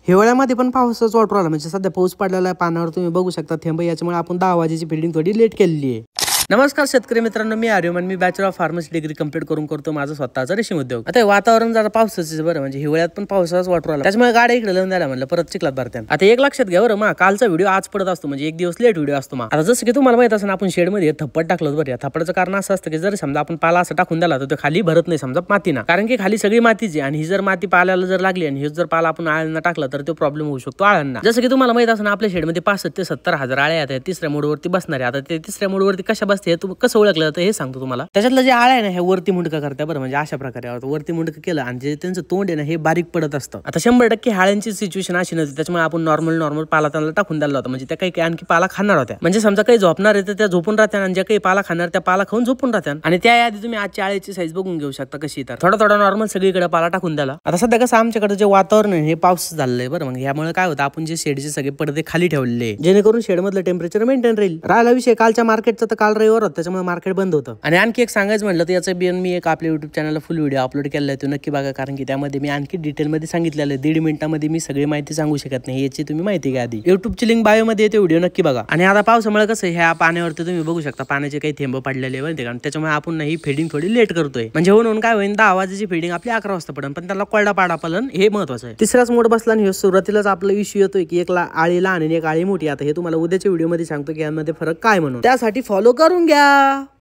हिवाळ्यामध्ये पण पावसाचा वाटू आला, म्हणजे सध्या पाऊस पडलेला आहे, पानावर तुम्ही बघू शकता थेंब, याच्यामुळे आपण 10 वाजेची फिल्डिंग थोडी लेट केलेली आहे. नमस्कार शेतकरी मित्रांनो, मी आर्यमन. मी bachelor of pharmacy degree complete करून करतो माझा स्वतःचा रेशीम उद्योग. आता वातावरण जरा पावसाचं बरं, म्हणजे हिवाळ्यात पण पावसाचाच वाटू आला, त्याच्यामुळे गाड्या इकडे लावून द्यायला म्हणलं परत चिखलात भरत्या. आता एक लक्षात घ्या बरं, कालचा व्हिडिओ आज पडत असतो, म्हणजे एक दिवस लेट व्हिडिओ असतो. आता जसं की तुम्हाला माहित असेल, आपण शेडमध्ये थप्पड टाकलं बरं. या थप्पडाचं कारण असं असतं की जर समजा आपण पाला असं टाकून दिला तर तो खाली भरत नाही, समजा मातीना, कारण की खाली सगळी मातीची, आणि ही जर माती पाल्याला जर लागली आणि ही जर पाला आपण आळ्यांना टाकला तर तो प्रॉब्लेम होऊ शकतो आळ्यांना. जसं की तुम्हाला माहित असेल, आपल्या शेडमध्ये 65 ते 70 हजार आळ्या आहेत तिसऱ्या मोडवरती बसणारे. आता ते तिसऱ्या मोडवरती कशा बसते हे कसं ओळखलं जातं हे सांगतो तुम्हाला. त्याच्यातलं जे आळ्या आहे ना, हे वरती मुंडका करत्या बरं, म्हणजे अशा प्रकारे वरती मुंडका केलं आणि जे त्यांचं तोंड आहे ना हे बारीक पडत असतं. आता 100% हाळ्यांची सिच्युएशन अशी नव्हती, त्याच्यामुळे आपण नॉर्मल पाला त्यांना टाकून द्यायला होता, म्हणजे त्या काही आणखी पाला खाणार होत्या. म्हणजे समजा काही झोपणार आहे तर त्या झोपून राहत्या, आणि ज्या काही पाला खाणार त्या पाला खाऊन झोपून राहत्या. आणि त्याआधी तुम्ही आजची आळ्याची साईज बघून घेऊ शकता कशी. तर थोडा नॉर्मल सगळीकडे पाला टाकून द्याला. आता सध्या कसं आमच्याकडे जे वातावरण आहे हे पाऊस झालेलं आहे बरं, मग यामुळे काय होतं, आपण जे शेडचे सगळे पडदे खाली ठेवलेले, जेणेकरून शेडमधलं टेम्परेचर मेंटेन राहील. राहिला विषय कालच्या मार्केटचा, तर काल रविवार होता त्याच्यामुळे मार्केट बंद होतं. आणि आणखी एक सांगायचं म्हटलं तर याचं बियन मी एक आपल्या युट्यूब चॅनलला फुल व्हिडिओ अपलोड केलेला आहे, तो नक्की बघा, कारण की त्यामध्ये मी आणखी डिटेलमध्ये सांगितलेलं आहे. 1.5 मिनिटामध्ये मी सगळी माहिती सांगू शकत नाही, याची तुम्ही माहिती घ्या आधी. युट्यूबची लिंक बायोमध्ये येते, व्हिडिओ नक्की बघा. आणि आता पावसामुळे कसं ह्या पाण्यावरती तुम्ही बघू शकता पाण्याचे काही थेंब पडलेले आहे, कारण त्याच्यामुळे आपण ही फिडिंग थोडी लेट करतोय. म्हणजे म्हणून काय होईल, 10 वाजेची फिडिंग आपली 11 वाजता पडेल, पण त्याला कोरडा पाडा पालन हे महत्वाचं आहे. तिसराच मोड बसला आणि सुरुवातीलाच आपला इश्यू येतोय की एक आळी लहान आणि एक आळी मोठी. आता हे तुम्हाला उद्याच्या व्हिडिओ मध्ये सांगतो की यामध्ये फरक काय म्हणून, त्यासाठी फॉलो करून घ्या.